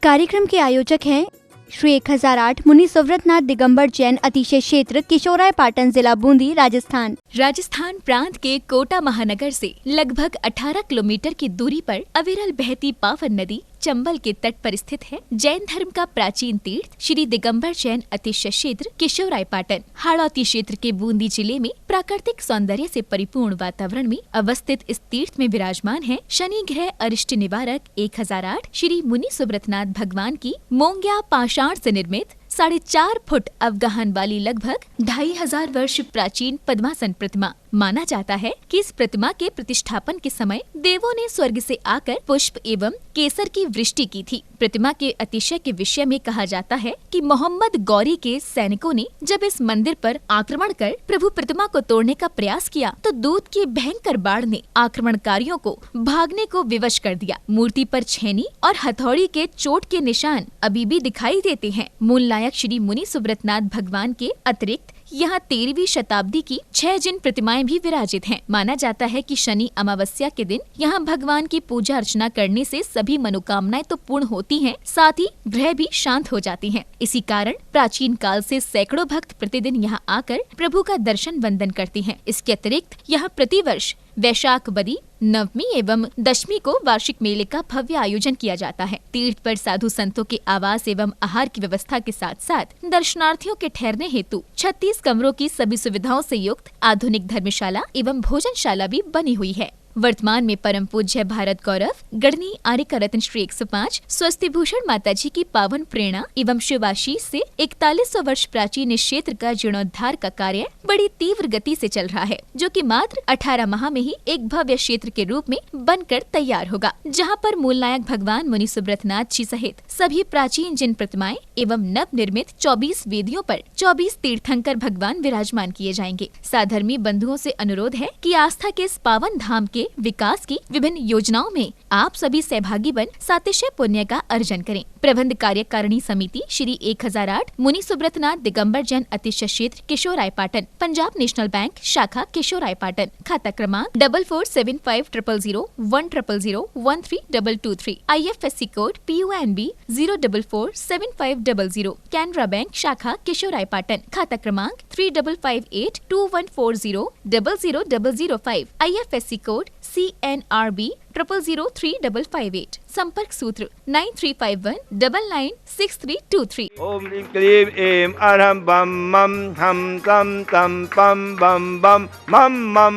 कार्यक्रम के आयोजक हैं श्री 1008 मुनि सुव्रतनाथ दिगंबर जैन अतिशय क्षेत्र किशोराय पाटन जिला बूंदी राजस्थान। राजस्थान प्रांत के कोटा महानगर से लगभग 18 किलोमीटर की दूरी पर अविरल बहती पावन नदी चंबल के तट पर स्थित है। जैन धर्म का प्राचीन तीर्थ श्री दिगंबर जैन अतिशय क्षेत्र किशोराय पाटन हाड़ौती क्षेत्र के बूंदी जिले में प्राकृतिक सौंदर्य से परिपूर्ण वातावरण में अवस्थित इस तीर्थ में विराजमान है शनि ग्रह अरिष्ट निवारक 1008 श्री मुनि सुव्रतनाथ भगवान की मोंग्या पाषाण से निर्मित 4.5 फुट अवगाहन वाली लगभग 2500 वर्ष प्राचीन पद्मासन प्रतिमा। माना जाता है कि इस प्रतिमा के प्रतिष्ठापन के समय देवों ने स्वर्ग से आकर पुष्प एवं केसर की वृष्टि की थी। प्रतिमा के अतिशय के विषय में कहा जाता है कि मोहम्मद गौरी के सैनिकों ने जब इस मंदिर पर आक्रमण कर प्रभु प्रतिमा को तोड़ने का प्रयास किया तो दूध की भयंकर बाढ़ ने आक्रमणकारियों को भागने को विवश कर दिया। मूर्ति पर छेनी और हथौड़ी के चोट के निशान अभी भी दिखाई देते हैं। मूल नायक श्री मुनि सुव्रतनाथ भगवान के अतिरिक्त यहाँ 13वीं शताब्दी की 6 जिन प्रतिमाएं भी विराजित हैं। माना जाता है कि शनि अमावस्या के दिन यहाँ भगवान की पूजा अर्चना करने से सभी मनोकामनाएं तो पूर्ण होती हैं, साथ ही ग्रह भी शांत हो जाती हैं। इसी कारण प्राचीन काल से सैकड़ों भक्त प्रतिदिन यहाँ आकर प्रभु का दर्शन वंदन करते हैं। इसके अतिरिक्त यहाँ प्रतिवर्ष वैशाख बदी नवमी एवं दशमी को वार्षिक मेले का भव्य आयोजन किया जाता है। तीर्थ पर साधु संतों के आवास एवं आहार की व्यवस्था के साथ साथ दर्शनार्थियों के ठहरने हेतु 36 कमरों की सभी सुविधाओं से युक्त आधुनिक धर्मशाला एवं भोजनशाला भी बनी हुई है। वर्तमान में परम पूज्य भारत गौरव गढ़नी आर्यका रत्न श्री 105 स्वस्ति भूषण माता जी की पावन प्रेरणा एवं शिवाशीष से 4100 वर्ष प्राचीन इस क्षेत्र का जीर्णोद्धार का कार्य बड़ी तीव्र गति से चल रहा है, जो कि मात्र 18 माह में ही एक भव्य क्षेत्र के रूप में बनकर तैयार होगा, जहां पर मूल नायक भगवान मुनि सुव्रतनाथ जी सहित सभी प्राचीन जिन प्रतिमाएं एवं नव निर्मित 24 वेदियों पर 24 तीर्थंकर भगवान विराजमान किए जाएंगे। साधर्मी बंधुओं से अनुरोध है कि आस्था के इस पावन धाम के विकास की विभिन्न योजनाओं में आप सभी सहभागी बन सातिशय पुण्य का अर्जन करें। प्रबंध कार्यकारिणी समिति श्री 1008 मुनि सुव्रतनाथ दिगंबर जैन अतिशय क्षेत्र किशोराय पाटन, पंजाब नेशनल बैंक शाखा किशोराय पाटन, खाता क्रमांक 4475000100132223, IFSC code PUNB 0447500, Canara bank शाखा किशोराय पाटन, खाता क्रमांक 358214000005, IFSC कोड CNRB 000358, संपर्क सूत्र 9351996323। ओम ह्रीं क्लीं ऐं अरहं बम मम हम तम तम पम बम बम मम मम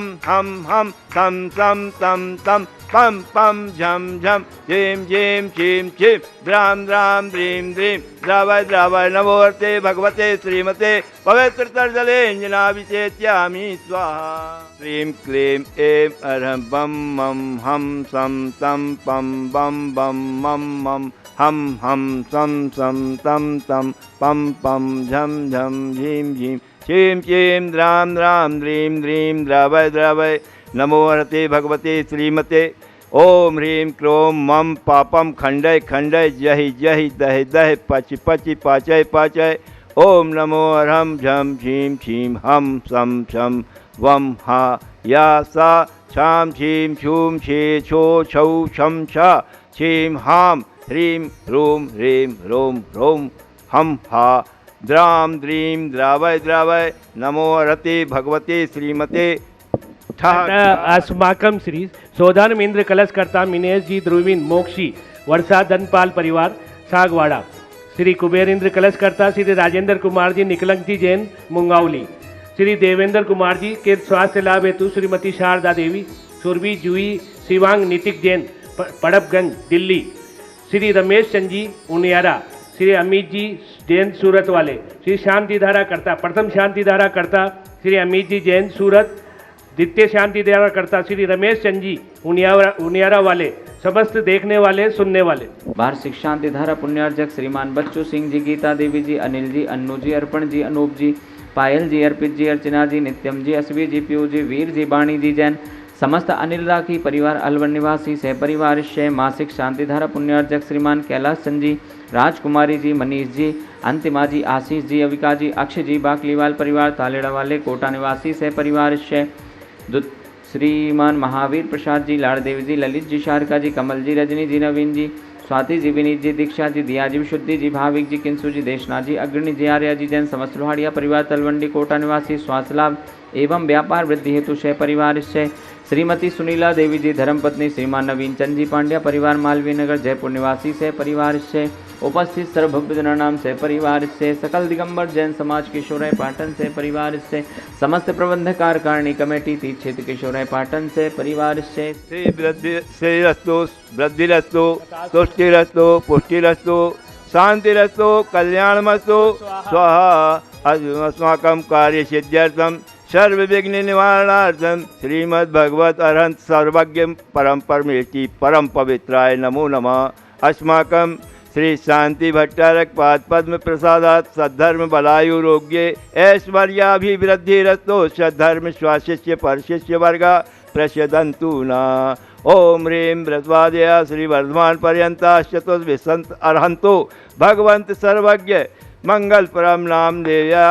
हम तम तम तम तम पम पम झम झम झीं झीं चीं चीं द्रां द्रां द्रीं द्रीं द्रावय द्रावय नमोऽर्थे भगवते श्रीमते पवित्रतरजलेऽञ्जनाभिषेच्यामि स्वाहा। ह्रीं क्लीं ऐं अरहं बम मम हम सम तम पम बम बम मम मम हम सम सम तम तम पम पम झम झम झीं झीं चीं चीं द्रां द्रां द्रीं द्रीं द्रावय द्रावय नमोऽर्थे भगवते श्रीमते। ओम ह्रीं क्रोम मम पापम खंडय खंडय जहि जहि दह दह पच पच पाचय पाचय। ओम नमो अरहं झम झीं छीं हम सम छम वम हा या सा छाम छीं छूम छे छो छौ छम छा छीं हाम ह्रीं ह्रूं ह्रीं ह्रूं ह्रूं हम हा द्रां द्रीं द्रावय द्रावय नमोऽर्थे भगवते श्रीमते। अस्माकं श्री सौधर्मेंद्र कलशकर्ता मिनेश जी ध्रुवीन मोक्षी वर्षा धनपाल परिवार सागवाड़ा, श्री कुबेरेंद्र कलशकर्ता श्री राजेंद्र कुमार जी निकलंक जी जैन मुंगावली, श्री देवेंद्र कुमार जी के स्वास्थ्य लाभ हेतु श्रीमती शारदा देवी सुरभि जूही शिवांग नितिक जैन पड़पगंज दिल्ली, श्री रमेश चंद जी उनियारा, श्री अमित जी जैन सूरत वाले, श्री शांति धारा करता प्रथम शांति धारा करता श्री अमित जी जैन सूरत, द्वितीय शांति धारा करता श्री रमेश चंद जी उनियारा वाले, समस्त देखने वाले सुनने वाले। वार्षिक शांति धारा पुण्यार्जक श्रीमान बच्चू सिंह जी, गीता देवी जी, अनिल जी, अन्नू जी, अर्पण जी, अनूप जी, पायल जी, अर्पित जी, अर्चना जी, नित्यम जी, असवी जी, पीयू जी, वीर जी, बाणी जी जैन, समस्त अनिल राखी परिवार अलवर निवासी सह परिवार शय मासिक शांति धारा पुण्यार्जक श्रीमान कैलाश चंद जी, राजकुमारी जी, मनीष जी, अंतिमा जी, आशीष जी, अविका जी, अक्षय जी, बाकलीवाल परिवार तालेड़ा वाले कोटा निवासी सह परिवार शय श्रीमान महावीर प्रसाद जी, लाड़देवी जी, ललित जी, शारिका जी, कमल जी, रजनी जी, नवीन जी, स्वाति जी, विनीत जी, दीक्षा जी, दिया जी, विशुद्धि जी, भाविक जी, किंसु जी, देशनाथ जी, अग्रणी जी, आर्या जी जैन, समस्त लोहाड़िया परिवार, तलवंडी कोटा निवासी, स्वास्थ्य लाभ एवं व्यापार वृद्धि हेतु शय परिवार से श्रीमती सुनीला देवी जी, धर्मपत्नी श्रीमान नवीन चंद जी पांड्या परिवार, मालवीय नगर जयपुर निवासी से परिवार से उपस्थित सर्वभक्तजनानाम से परिवार से सकल दिगंबर जैन समाज किशोराय पाटन से परिवार से समस्त प्रबंधक कार्यकारिणी कमेटी तीर्थ क्षेत्र किशोराय पाटन से परिवार से श्रीरस्तु वृद्धिरस्तु तुष्टिरस्तु पुष्टिरस्तु शांतिरस्तु कल्याणमस्तु स्वाहा। अस्माकं कार्य सिद्ध्यर्थं सर्व विघ्न निवारणार्थं श्रीमद्भगवत अरहंत सर्वज्ञ परम परमेष्टि परम पवित्राय नमो नमः। अस्माकं श्री शांति भट्टारक पाद पद्म प्रसादात सद्धर्म बलायुरोग्ये ऐश्वर्याभिवृद्धिरस्तो सद्धर्म स्वाशिष्य परशिष्य वर्गा प्रस्यदन्तु न। ओम ह्रीं व्रतवादया श्री वर्धमान पर्यंता चतुर्विशंत अर्हंतो भगवंत सर्वज्ञ मंगल परम नाम देव्या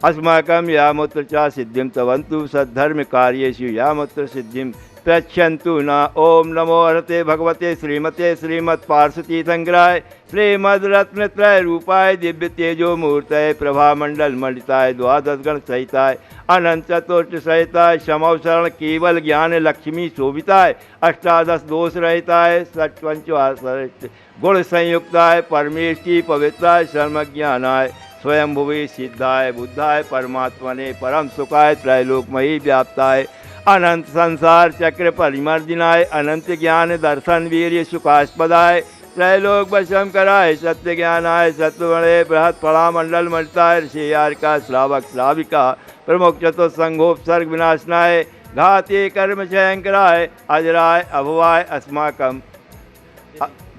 अस्माकं यामुत्र च सिद्धिं तवन्तु सद्धर्म कार्येषु यामुत्र सिद्धिं प्रच्छन्तु न। ओम नमो हरते भगवते श्रीमते श्रीमत् पार्षती संग्रहाय श्रीमद रत्नत्रय रूपाय दिव्य तेजो मूर्तये प्रभामंडल मंडिताय द्वादश गण सहिताय अनंत चतुर्थ सहिताय समवसरण केवल ज्ञान लक्ष्मी शोभिताय अष्टादश दोष रहिताय षट्पंच गुण संयुक्ताय परमेष्टि पवित्राय सर्वज्ञानाय स्वयंभुवे सिद्धाय बुद्धाय परमात्मने परम सुखाय त्रैलोकमयी व्याप्ताय अनंत संसार चक्र परिमर्दिनाय अनंत ज्ञान दर्शन वीर्य सुखास्पदाय त्रैलोक वशम कराय सत्य ज्ञानाय सत्वणे बृहत् फलामंडल मंडिताय ऋषियार का श्रावक श्राविका प्रमुख चतुस्संघोपसर्ग विनाशनाय घाते कर्म शयंकराय अजराय अभवाय अस्माकं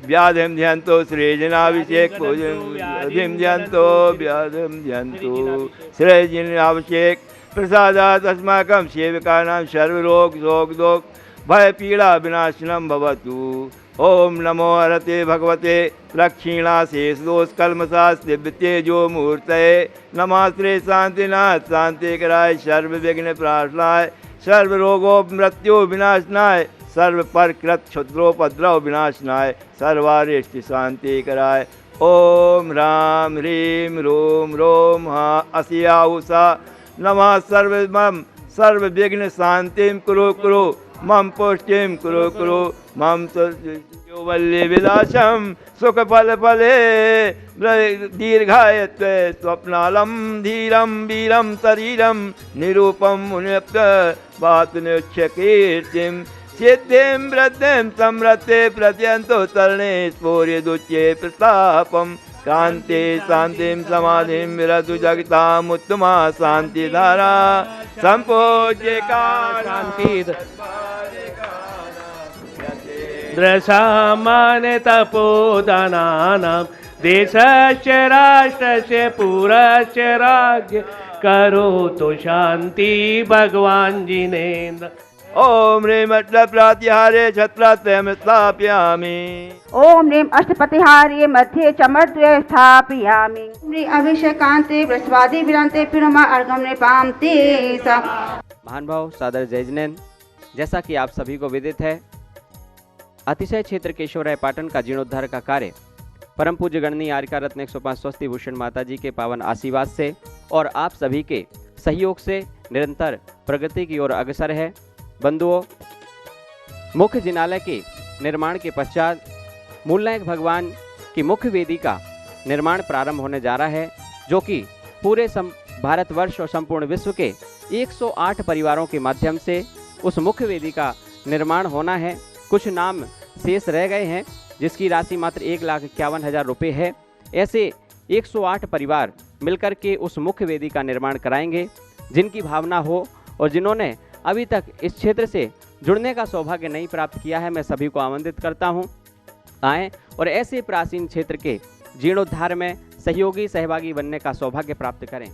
व्याधिं ध्यान्तो सृजनाभिषेक व्याधिं ध्यान्तो व्याधिं ध्यान्तो सृजनाभिषेक प्रसादात् अस्माकं सेवकानां सर्वरोग शोक दोष भय पीड़ा विनाशनं भवतु। ओम नमो हरते भगवते लक्षीणा शेष दोष कलमसास दिव्य तेजो मूर्तये नमः श्री शांतिनाथ शांतिकराय सर्व विघ्न प्राशनाय सर्व रोगो मृत्यु विनाशनाय सर्व परकृत क्षुद्रोपद्रव विनाशनाय सर्वारिष्ट शांति कराय। ओम राम ह्रीं रोम रोम हा असियाहुषा नमः सर्वमं सर्व विघ्न शांतिं कुरु कुरु मम पुष्टिं कुरु कुरु मम वल्ली विलासम सुख फल फले दीर्घायत्वे स्वप्नालम धीरम वीरम शरीरम निरूपम मुनिप्त वातुनिच्छ कीर्तिम सिद्धिं वृद्धिं समृद्धे प्रत्यंतो तरणे स्फूर्यदुच्ये प्रतापम कांति शांतिं समाधिं विरतु जगतामुत्तमा शांतिधारा संपूज्य शांति सामान्य तपोधनानां देशस्य राष्ट्रस्य पुरस्य राज्य करोतु शांति भगवान जिनेन्द्र। ओम ह्रीं अष्टप्रतिहारे छत्रत्रयं स्थापयामि। ओम ह्रीं अष्टप्रतिहारे मध्ये चमरद्वयं स्थापयामि। ह्रीं अभिषेकान्ते वृषवादी विरान्ते पिरमा अर्घं निपाम्ते सा। महानुभाव सादर जय जिनेन्द्र। जैसा कि आप सभी को विदित है, अतिशय क्षेत्र केशवराय पाटन का जीर्णोद्धार का कार्य परम पूज्य गणनीय आर्यका रत्न 105 स्वस्ति भूषण माता जी के पावन आशीर्वाद से और आप सभी के सहयोग से निरंतर प्रगति की ओर अग्रसर है। बंधुओं, मुख्य जिनालय के निर्माण के पश्चात मूलनायक भगवान की मुख्य वेदी का निर्माण प्रारंभ होने जा रहा है, जो कि पूरे भारतवर्ष और संपूर्ण विश्व के 108 परिवारों के माध्यम से उस मुख्य वेदी का निर्माण होना है। कुछ नाम शेष रह गए हैं जिसकी राशि मात्र 1,51,000 रुपये है। ऐसे 108 परिवार मिलकर के उस मुख्य वेदी का निर्माण कराएंगे। जिनकी भावना हो और जिन्होंने अभी तक इस क्षेत्र से जुड़ने का सौभाग्य नहीं प्राप्त किया है, मैं सभी को आमंत्रित करता हूं, आएँ और ऐसे प्राचीन क्षेत्र के जीर्णोद्धार में सहभागी बनने का सौभाग्य प्राप्त करें।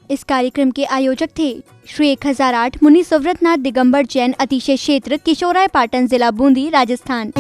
इस कार्यक्रम के आयोजक थे श्री 1008 मुनि सुव्रतनाथ दिगंबर जैन अतिशय क्षेत्र किशोराय पाटन जिला बूंदी राजस्थान।